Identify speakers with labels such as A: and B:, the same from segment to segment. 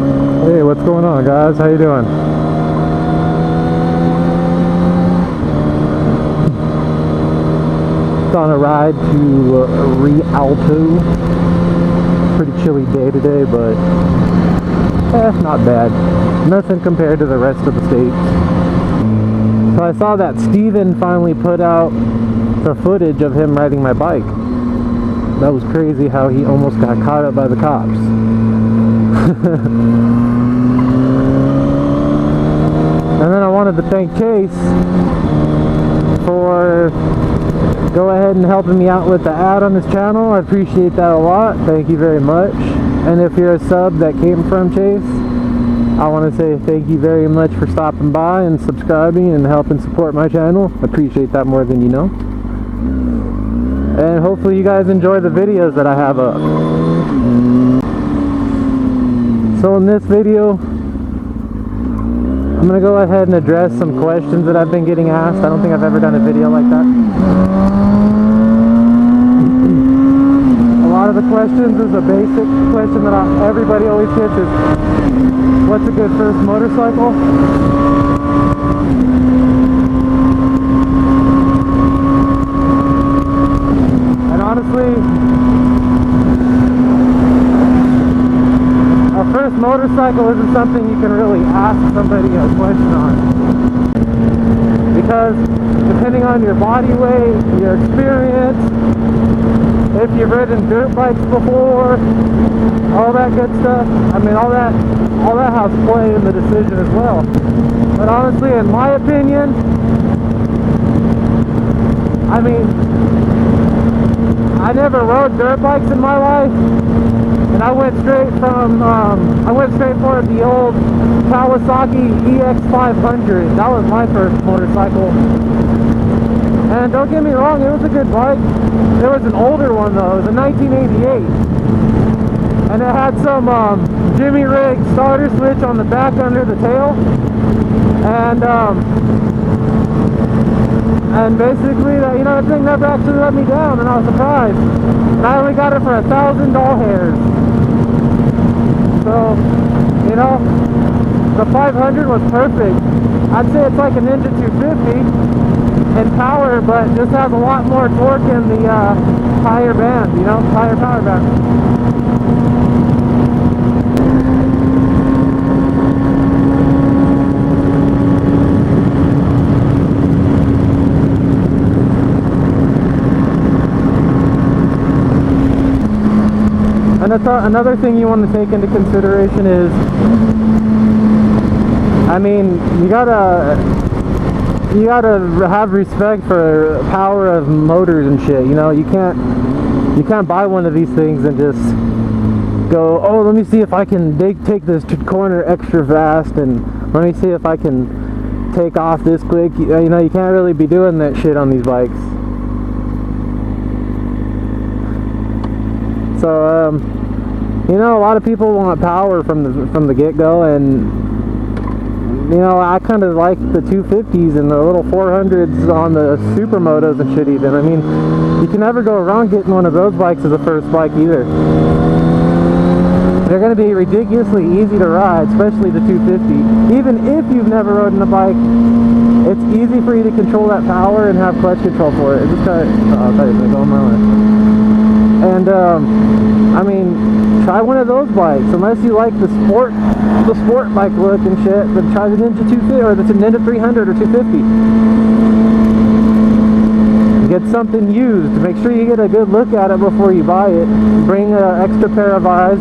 A: Hey, what's going on, guys? How you doing? It's on a ride to Rialto. Pretty chilly day today, but not bad. Nothing compared to the rest of the states. So I saw that Steven finally put out the footage of him riding my bike. That was crazy how he almost got caught up by the cops. And then I wanted to thank Chase for go ahead and helping me out with the ad on his channel. I appreciate that a lot. Thank you very much. And if you're a sub that came from Chase, I want to say thank you very much for stopping by and subscribing and helping support my channel. I appreciate that more than you know. And hopefully you guys enjoy the videos that I have up. So in this video, I'm going to go ahead and address some questions that I've been getting asked. I don't think I've ever done a video like that. A lot of the questions is a basic question that everybody always gets is, what's a good first motorcycle? And honestly, a first motorcycle isn't something you can really ask somebody a question on, because depending on your body weight, your experience, if you've ridden dirt bikes before, all that good stuff, I mean all that has play in the decision as well. But honestly, in my opinion, I mean, I never rode dirt bikes in my life. And I went straight for the old Kawasaki EX500. That was my first motorcycle. And don't get me wrong, it was a good bike. There was an older one though, it was a 1988. And it had some Jimmy rig starter switch on the back under the tail. And basically, that thing never actually let me down, and I was surprised. And I only got it for $1,000 hairs. So, the 500 was perfect. I'd say it's like a Ninja 250 in power, but just has a lot more torque in the higher band, higher power band. And another thing you want to take into consideration is, I mean, you gotta have respect for power of motors and shit. You can't buy one of these things and just go, oh, let me see if I can take this corner extra fast, and let me see if I can take off this quick. You can't really be doing that shit on these bikes. So, a lot of people want power from the get-go, and I kind of like the 250s and the little 400s on the supermotos and shit even. I mean, you can never go wrong getting one of those bikes as a first bike either. They're going to be ridiculously easy to ride, especially the 250. Even if you've never ridden a bike, it's easy for you to control that power and have clutch control for it. Just try it. Oh, I thought you were going to go on my list. And, I mean, try one of those bikes. Unless you like the sport bike look and shit, then try the Ninja 250 or the Ninja 300 or 250. Get something used. Make sure you get a good look at it before you buy it. Bring an extra pair of eyes.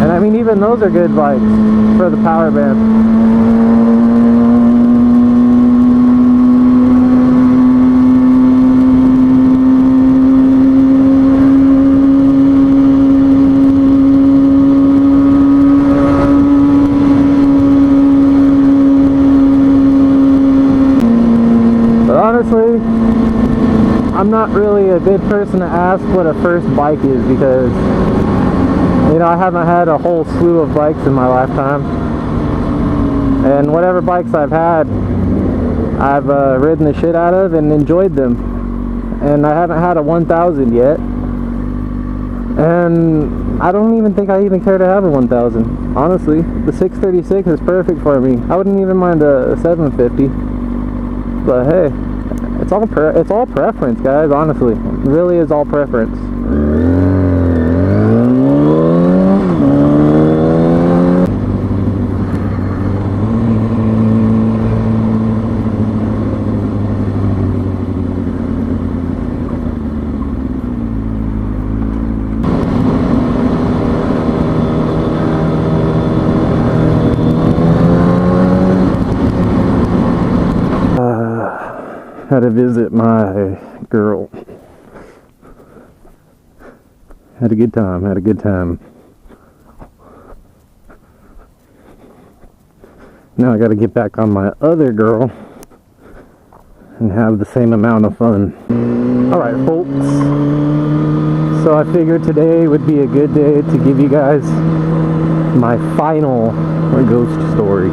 A: And I mean, even those are good bikes for the power band. Honestly, I'm not really a good person to ask what a first bike is, because I haven't had a whole slew of bikes in my lifetime, and whatever bikes I've had, I've ridden the shit out of and enjoyed them. And I haven't had a 1000 yet. And I don't even think I even care to have a 1000. Honestly, the 636 is perfect for me. I wouldn't even mind a 750. But hey, it's all preference, guys. Honestly, it really is all preference. Had to visit my girl. Had a good time. Now I gotta get back on my other girl and have the same amount of fun. Alright, folks. So I figured today would be a good day to give you guys my final ghost story.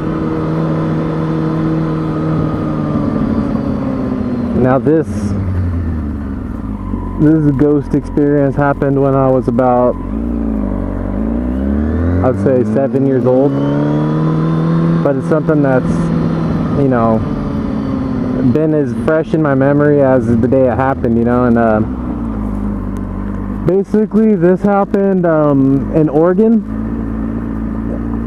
A: Now this ghost experience happened when I was about, I'd say 7 years old. But it's something that's, you know, been as fresh in my memory as the day it happened, you know. And basically this happened in Oregon.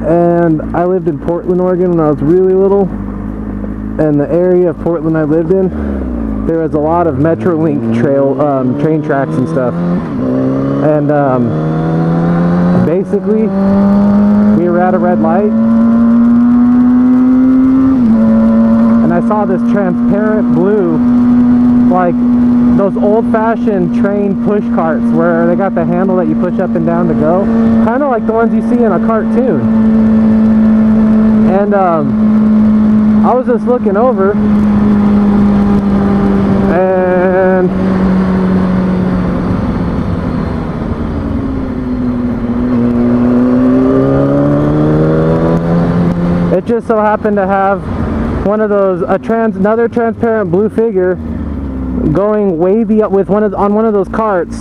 A: And I lived in Portland, Oregon when I was really little. And the area of Portland I lived in, there was a lot of MetroLink train tracks and stuff. And basically, we were at a red light, and I saw this transparent blue, like those old-fashioned train push carts where they got the handle that you push up and down to go, kind of like the ones you see in a cartoon. And I was just looking over, and it just so happened to have one of those another transparent blue figure going wavy up with on one of those carts,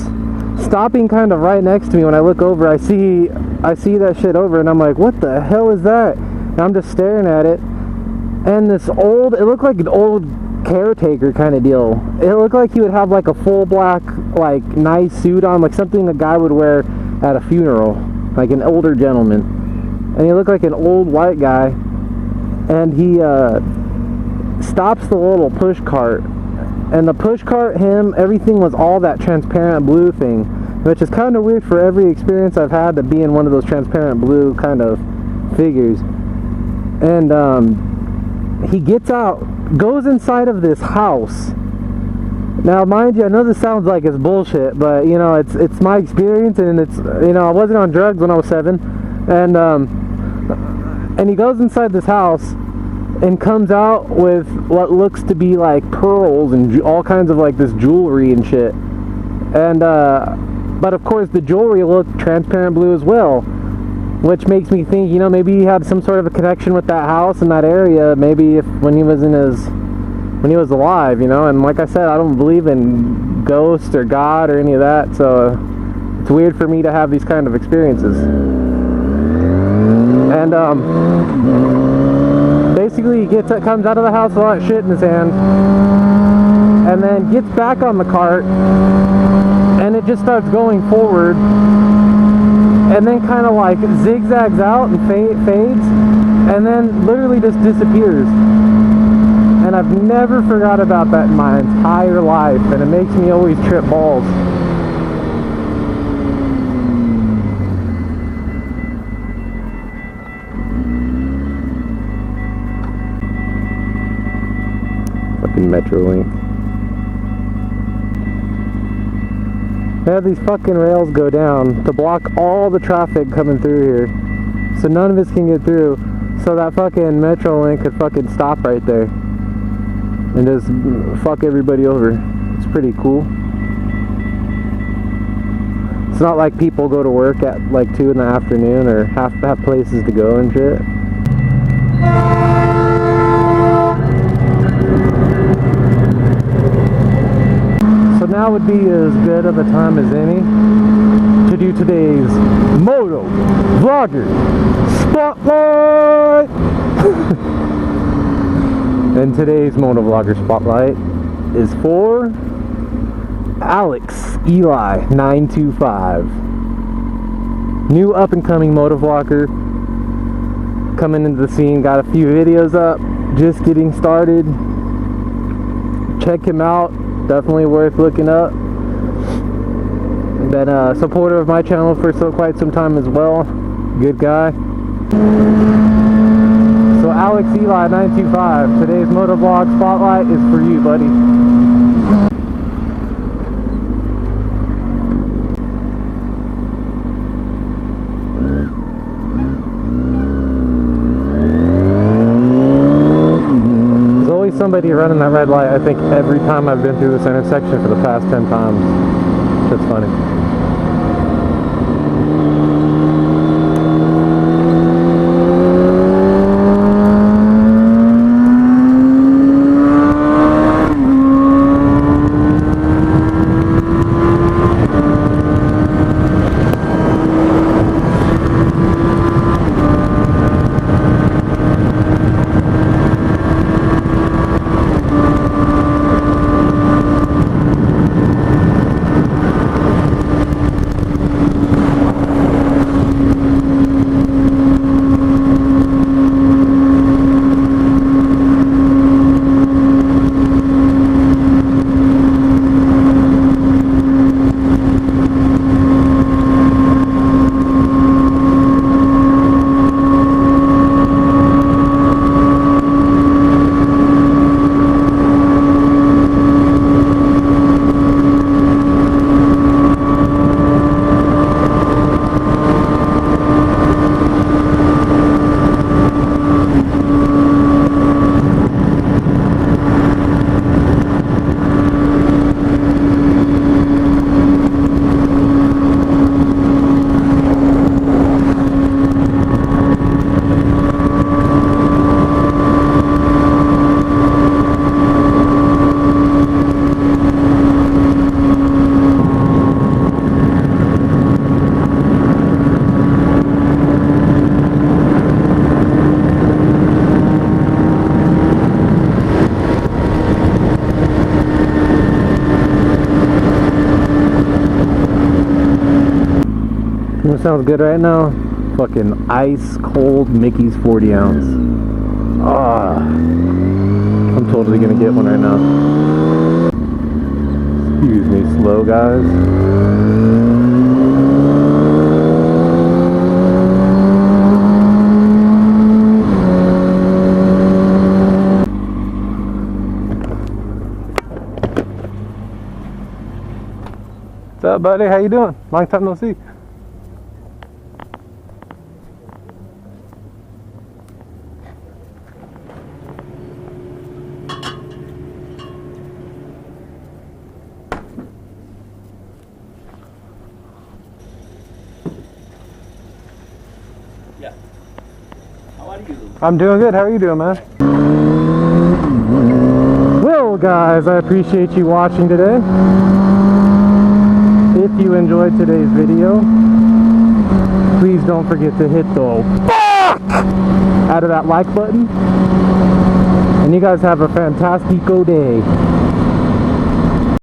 A: stopping kind of right next to me. When I look over, I see that shit over, and I'm like, what the hell is that? And I'm just staring at it, and it looked like an old caretaker kind of deal. It looked like he would have like a full black, like nice suit on, like something a guy would wear at a funeral, like an older gentleman. And he looked like an old white guy, and he stops the little push cart, and the push cart, everything was all that transparent blue thing, which is kind of weird for every experience I've had to be in one of those transparent blue kind of figures. And he gets out, goes inside of this house. Now, mind you, I know this sounds like it's bullshit, but you know, it's my experience, and it's, you know, I wasn't on drugs when I was 7, and he goes inside this house and comes out with what looks to be like pearls and all kinds of like this jewelry and shit. And but of course the jewelry looked transparent blue as well, which makes me think, you know, maybe he had some sort of a connection with that house in that area, maybe when he was alive, you know. And like I said, I don't believe in ghosts or God or any of that, so it's weird for me to have these kind of experiences. And basically he comes out of the house with all that shit in his hand, and then gets back on the cart, and it just starts going forward, and then kind of like zigzags out and fades, and then literally just disappears. And I've never forgot about that in my entire life, and it makes me always trip balls. Fucking MetroLink. They have these fucking rails go down to block all the traffic coming through here, so none of us can get through, so that fucking MetroLink could fucking stop right there and just fuck everybody over. It's pretty cool. It's not like people go to work at like 2 in the afternoon or have places to go and shit. would be as good of a time as any to do today's Moto Vlogger Spotlight. And today's Moto Vlogger Spotlight is for Alex Eli 925. New up and coming Moto Vlogger coming into the scene. Got a few videos up, just getting started. Check him out, definitely worth looking up. Been a supporter of my channel for quite some time as well. Good guy. So Alex Eli 925, today's Motovlog Spotlight is for you, buddy. There's always somebody running that red light, I think, every time I've been through this intersection for the past 10 times. That's funny. What sounds good right now? Fucking ice cold Mickey's 40 ounce. Ah, I'm totally gonna get one right now. Excuse me, slow guys. What's up, buddy? How you doing? Long time no see.
B: Yeah. How are you?
A: I'm doing good. How are you doing, man? Well, guys, I appreciate you watching today. If you enjoyed today's video, please don't forget to hit the fuck out of that like button. And you guys have a fantastico day.